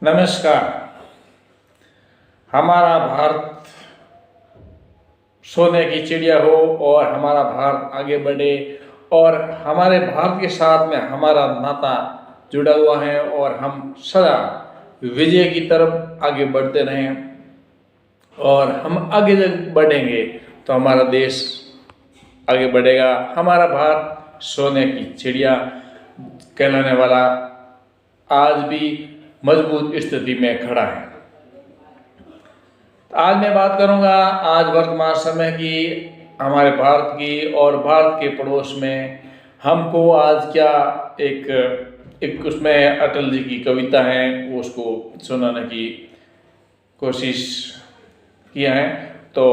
नमस्कार। हमारा भारत सोने की चिड़िया हो और हमारा भारत आगे बढ़े और हमारे भारत के साथ में हमारा नाता जुड़ा हुआ है और हम सदा विजय की तरफ आगे बढ़ते रहें और हम आगे जब बढ़ेंगे तो हमारा देश आगे बढ़ेगा। हमारा भारत सोने की चिड़िया कहलाने वाला आज भी मजबूत स्थिति में खड़ा है। आज मैं बात करूंगा आज वर्तमान समय की, हमारे भारत की और भारत के पड़ोस में हमको आज क्या एक उसमें अटल जी की कविता है, वो उसको सुनाने की कोशिश किया है। तो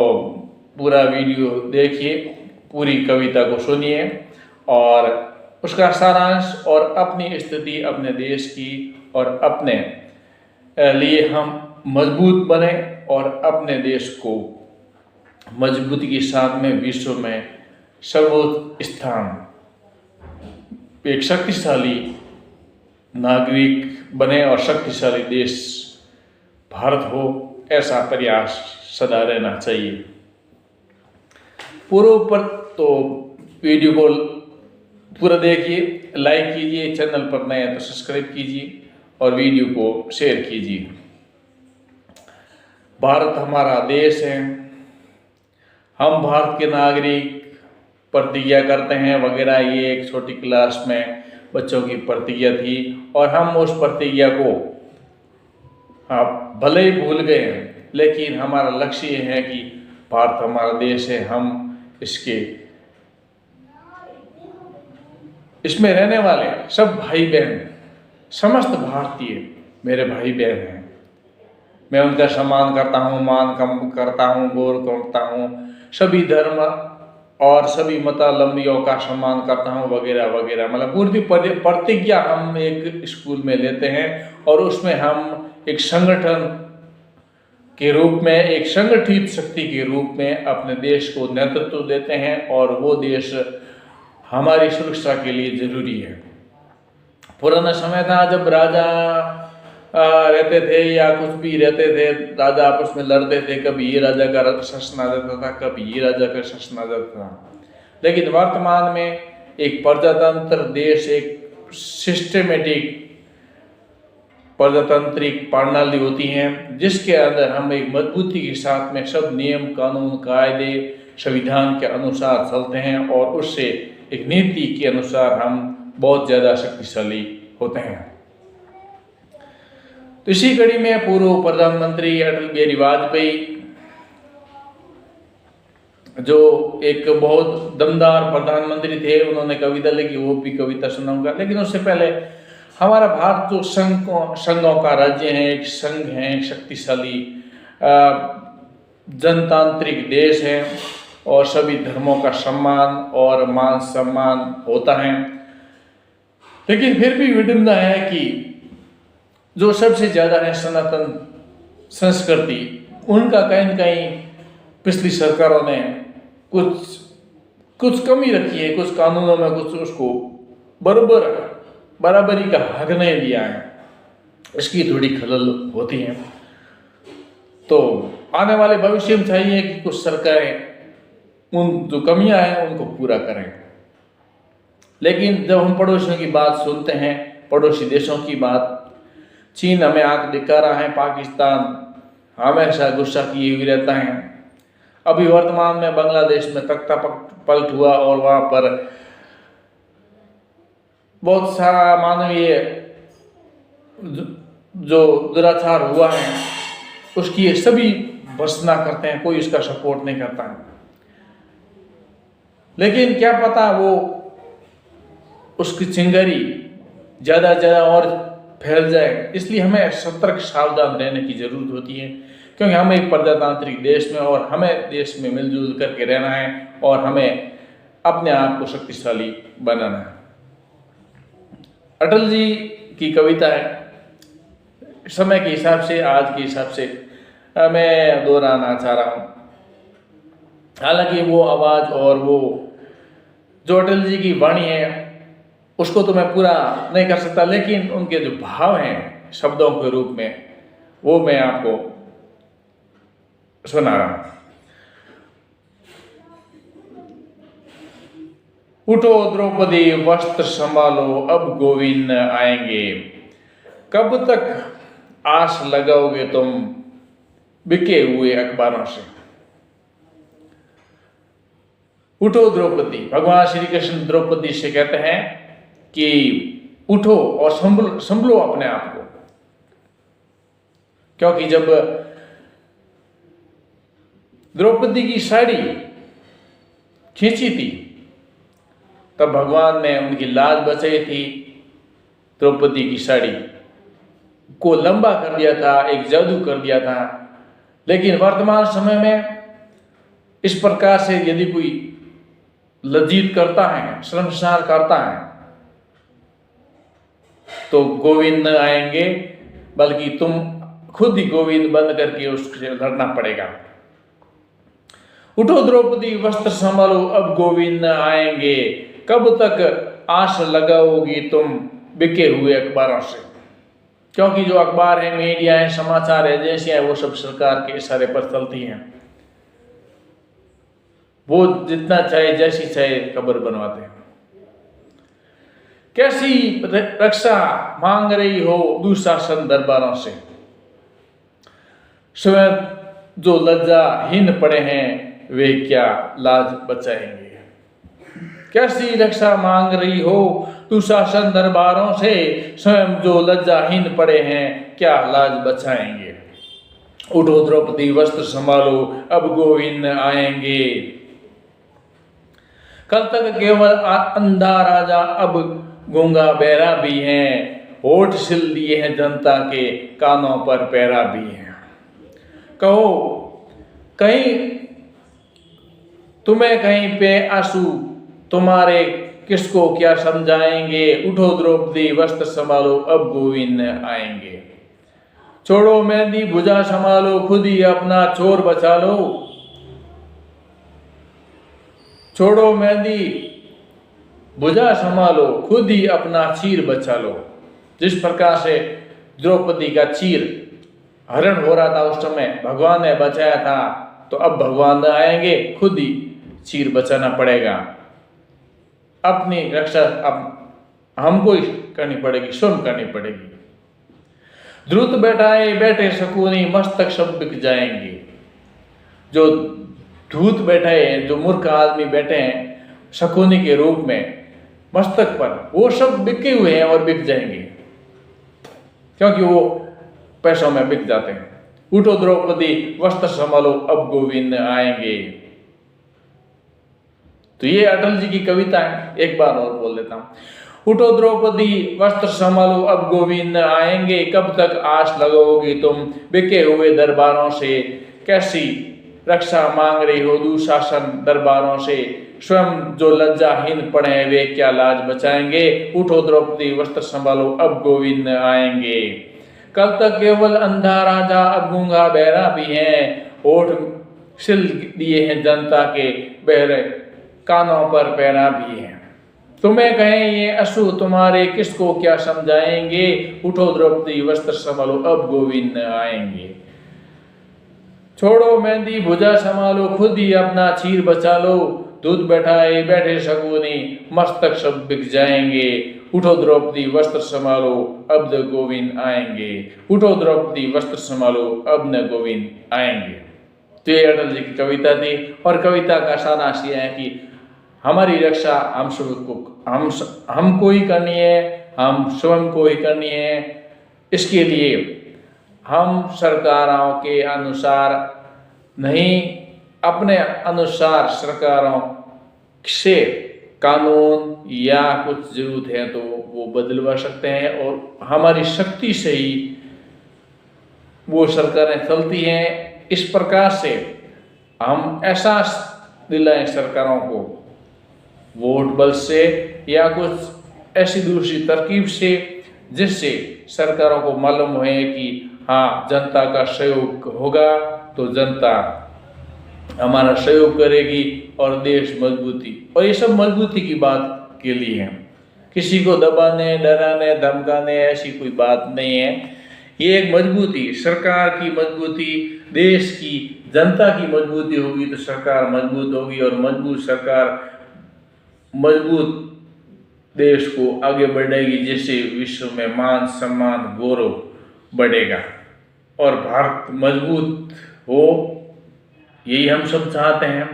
पूरा वीडियो देखिए, पूरी कविता को सुनिए और उसका सारांश और अपनी स्थिति अपने देश की और अपने लिए हम मजबूत बने और अपने देश को मजबूती के साथ में विश्व में सर्वोच्च स्थान, एक शक्तिशाली नागरिक बने और शक्तिशाली देश भारत हो, ऐसा प्रयास सदा रहना चाहिए। पूर्व पर तो वीडियो को पूरा देखिए, लाइक कीजिए, चैनल पर नए हैं तो सब्सक्राइब कीजिए और वीडियो को शेयर कीजिए। भारत हमारा देश है, हम भारत के नागरिक प्रतिज्ञा करते हैं वगैरह, ये एक छोटी क्लास में बच्चों की प्रतिज्ञा थी और हम उस प्रतिज्ञा को भले ही भूल गए हैं, लेकिन हमारा लक्ष्य ये है कि भारत हमारा देश है, हम इसमें रहने वाले सब भाई बहन, समस्त भारतीय मेरे भाई बहन हैं। मैं उनका सम्मान करता हूँ, मान कम करता हूँ, गौरव करता हूँ, सभी धर्म और सभी मतावलंबियों का सम्मान करता हूँ वगैरह वगैरह। मतलब पूरी प्रतिज्ञा हम एक स्कूल में लेते हैं और उसमें हम एक संगठन के रूप में, एक संगठित शक्ति के रूप में अपने देश को नेतृत्व देते हैं और वो देश हमारी सुरक्षा के लिए जरूरी है। पुराना समय था जब राजा रहते थे या कुछ भी रहते थे, राजा आपस में लड़ते थे, कभी ये राजा का शासन आ जाता था, कभी ये राजा का शासन आ जाता था। लेकिन वर्तमान में एक प्रजातंत्र देश, एक सिस्टमेटिक प्रजातांत्रिक प्रणाली होती है जिसके अंदर हम एक मजबूती के साथ में सब नियम कानून कायदे संविधान के अनुसार चलते हैं और उससे एक नीति के अनुसार हम बहुत ज़्यादा शक्तिशाली होते हैं। तो इसी कड़ी में पूर्व प्रधानमंत्री अटल बिहारी वाजपेयी, जो एक बहुत दमदार प्रधानमंत्री थे, उन्होंने कविता लिखी, वो भी कविता सुनाऊंगा। लेकिन उससे पहले हमारा भारत जो संघों का राज्य है, एक संघ है, एक शक्तिशाली जनतांत्रिक देश है और सभी धर्मों का सम्मान और मान सम्मान होता है। लेकिन फिर भी विडंबना है कि जो सबसे ज़्यादा है सनातन संस्कृति, उनका कहीं न कहीं पिछली सरकारों ने कुछ कमी रखी है, कुछ कानूनों में कुछ उसको बराबरी का हक नहीं दिया है, इसकी थोड़ी खलल होती है। तो आने वाले भविष्य में चाहिए कि कुछ सरकारें उन जो कमियां हैं उनको पूरा करें। लेकिन जब हम पड़ोसियों की बात सुनते हैं, पड़ोसी देशों की बात, चीन हमें आंख दिखा रहा है, पाकिस्तान हमेशा गुस्सा किए हुए रहता है। अभी वर्तमान में बांग्लादेश में तख्ता पलट हुआ और वहाँ पर बहुत सारा मानवीय जो दुराचार हुआ है उसकी ये सभी भर्त्सना करते हैं, कोई इसका सपोर्ट नहीं करता है। लेकिन क्या पता वो उसकी चिंगारी ज़्यादा और फैल जाए, इसलिए हमें सतर्क सावधान रहने की ज़रूरत होती है, क्योंकि हम एक प्रजातांत्रिक देश में और हमें देश में मिलजुल करके रहना है और हमें अपने आप को शक्तिशाली बनाना है। अटल जी की कविता है, समय के हिसाब से, आज के हिसाब से मैं दोहराना चाह रहा हूँ। हालांकि वो आवाज़ और वो जो अटल जी की वाणी है उसको तो मैं पूरा नहीं कर सकता, लेकिन उनके जो भाव हैं शब्दों के रूप में, वो मैं आपको सुना रहा हूं। उठो द्रौपदी वस्त्र संभालो, अब गोविंद आएंगे। कब तक आस लगाओगे तुम बिके हुए अखबारों से। उठो द्रौपदी, भगवान श्री कृष्ण द्रौपदी से कहते हैं कि उठो और संभलो अपने आप को, क्योंकि जब द्रौपदी की साड़ी खींची थी तब भगवान ने उनकी लाज बचाई थी। द्रौपदी की साड़ी को लंबा कर दिया था, एक जादू कर दिया था। लेकिन वर्तमान समय में इस प्रकार से यदि कोई लज्जित करता है, शर्मसार करता है, तो गोविंद न आएंगे, बल्कि तुम खुद ही गोविंद बन करके उससे लड़ना पड़ेगा। उठो द्रौपदी वस्त्र संभालो, अब गोविंद आएंगे। कब तक आस लगाओगी तुम बिके हुए अखबारों से। क्योंकि जो अखबार है, मीडिया है, समाचार एजेंसियां हैं, वो सब सरकार के इशारे पर चलती हैं। वो जितना चाहे जैसी चाहे खबर बनवाते हैं। कैसी रक्षा मांग रही हो दुशासन दरबारों से, स्वयं जो लज्जाहीन पड़े हैं वे क्या लाज बचाएंगे। कैसी रक्षा मांग रही हो दुशासन दरबारों से, स्वयं जो लज्जाहीन पड़े हैं क्या लाज बचाएंगे। उठो द्रौपदी वस्त्र संभालो, अब गोविंद आएंगे। कल तक केवल अंधा राजा, अब गूंगा बहरा भी है। होठ सिल दिए हैं जनता के, कानों पर पैरा भी है। कहो कहीं तुम्हें कहीं पे आंसू तुम्हारे किसको क्या समझाएंगे। उठो द्रौपदी वस्त्र संभालो, अब गोविंद आएंगे। छोड़ो मेहंदी भुजा संभालो, खुद ही अपना चोर बचा लो। छोड़ो मेहंदी भुजा संभालो, खुद ही अपना चीर बचा लो। जिस प्रकार से द्रौपदी का चीर हरण हो रहा था उस समय भगवान ने बचाया था, तो अब भगवान आएंगे, खुद ही चीर बचाना पड़ेगा। अपनी रक्षा अब हमको ही करनी पड़ेगी, स्वयं करनी पड़ेगी। द्रुत बैठाए बैठे शकुनी, मस्तक सब बिक जाएंगे। जो धूत बैठे हैं, जो मूर्ख आदमी बैठे हैं शकुनी के रूप में मस्तक पर, वो सब बिके हुए हैं और बिक जाएंगे, क्योंकि वो पैसों में बिक जाते हैं। उठो द्रौपदी वस्त्र संभालो, अब गोविंद आएंगे। तो ये अटल जी की कविता है, एक बार और बोल देता हूं। उठो द्रौपदी वस्त्र संभालो, अब गोविंद आएंगे। कब तक आस लगाओगी तुम बिके हुए दरबारों से। कैसी रक्षा मांग रही हो दुशासन दरबारों से, स्वयं जो लज्जाहीन पड़े हैं वे क्या लाज बचाएंगे। उठो द्रौपदी वस्त्र संभालो, अब गोविंद आएंगे। कल तक केवल अंधा राजा, अब गूंगा बहरा भी है। होठ सिल दिए हैं जनता के, बहरे कानों पर पैरा भी है। तुम्हें कहें ये अश्रु तुम्हारे, किसको क्या समझाएंगे। उठो द्रौपदी वस्त्र संभालो, अब गोविंद आएंगे। छोड़ो मेहंदी भुजा संभालो, खुद ही अपना चीर बचा लो। दूध बैठाए बैठे शकुनी, मस्तक सब बिक जाएंगे। उठो द्रौपदी वस्त्र संभालो, अब न गोविंद आएंगे। उठो द्रौपदी वस्त्र संभालो, अब न गोविंद आएंगे। तो ये अटल जी की कविता थी। और कविता का सारांश यह है कि हमारी रक्षा हमको ही करनी है, हम स्वयं को ही करनी है। इसके लिए हम सरकारों के अनुसार नहीं, अपने अनुसार सरकारों से कानून या कुछ जरूरत है तो वो बदलवा सकते हैं, और हमारी शक्ति से ही वो सरकारें चलती हैं। इस प्रकार से हम एहसास दिलाएं सरकारों को, वोट बल से या कुछ ऐसी दूसरी तरकीब से, जिससे सरकारों को मालूम हो कि हाँ जनता का सहयोग होगा तो जनता हमारा सहयोग करेगी और देश मजबूती। और ये सब मजबूती की बात के लिए है, किसी को दबाने डराने धमकाने ऐसी कोई बात नहीं है। ये एक मजबूती, सरकार की मजबूती, देश की जनता की मजबूती होगी तो सरकार मजबूत होगी, और मजबूत सरकार मजबूत देश को आगे बढ़ेगी, जिससे विश्व में मान सम्मान गौरव बढ़ेगा और भारत मजबूत हो। यही हम सब चाहते हैं,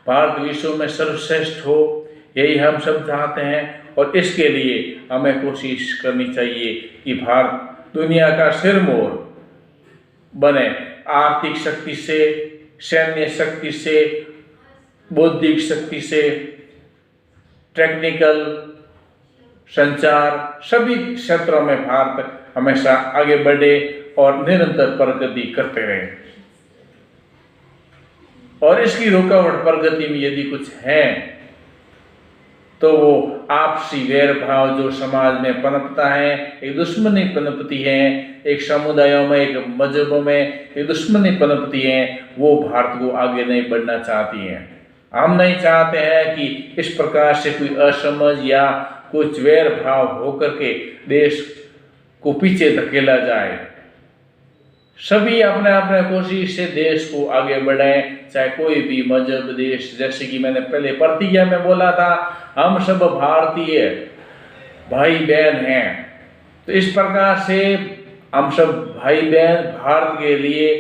भारत विश्व में सर्वश्रेष्ठ हो, यही हम सब चाहते हैं। और इसके लिए हमें कोशिश करनी चाहिए कि भारत दुनिया का सिरमौर बने, आर्थिक शक्ति से, सैन्य शक्ति से, बौद्धिक शक्ति से, टेक्निकल, संचार, सभी क्षेत्रों में भारत हमेशा आगे बढ़े और निरंतर प्रगति करते रहे। और इसकी रुकावट प्रगति में यदि कुछ है तो वो आपसी वैर भाव जो समाज में पनपता है, एक दुश्मनी पनपती है, एक समुदायों में, एक मजहबों में एक दुश्मनी पनपती है, वो भारत को आगे नहीं बढ़ना चाहती है। हम नहीं चाहते हैं कि इस प्रकार से कोई असमझ या कुछ वैर भाव होकर के देश को पीछे धकेला जाए। सभी अपने अपने कोशिश से देश को आगे बढ़ाएं, चाहे कोई भी मजहब, देश। जैसे कि मैंने पहले प्रतिज्ञा में बोला था, हम सब भारतीय भाई बहन हैं, तो इस प्रकार से हम सब भाई बहन भारत के लिए,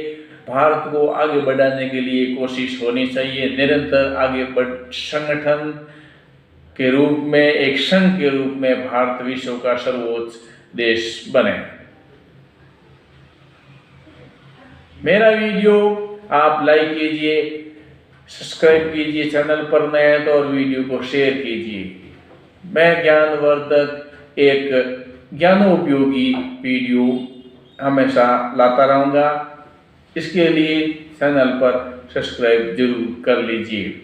भारत को आगे बढ़ाने के लिए कोशिश होनी चाहिए। निरंतर आगे संगठन के रूप में, एक संघ के रूप में भारत विश्व का सर्वोच्च देश बने। मेरा वीडियो आप लाइक कीजिए, सब्सक्राइब कीजिए चैनल पर नए हैं तो, और वीडियो को शेयर कीजिए। मैं ज्ञानवर्धक, एक ज्ञानोपयोगी वीडियो हमेशा लाता रहूँगा। इसके लिए चैनल पर सब्सक्राइब जरूर कर लीजिए।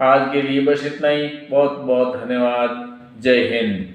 आज के लिए बस इतना ही। बहुत बहुत धन्यवाद। जय हिंद।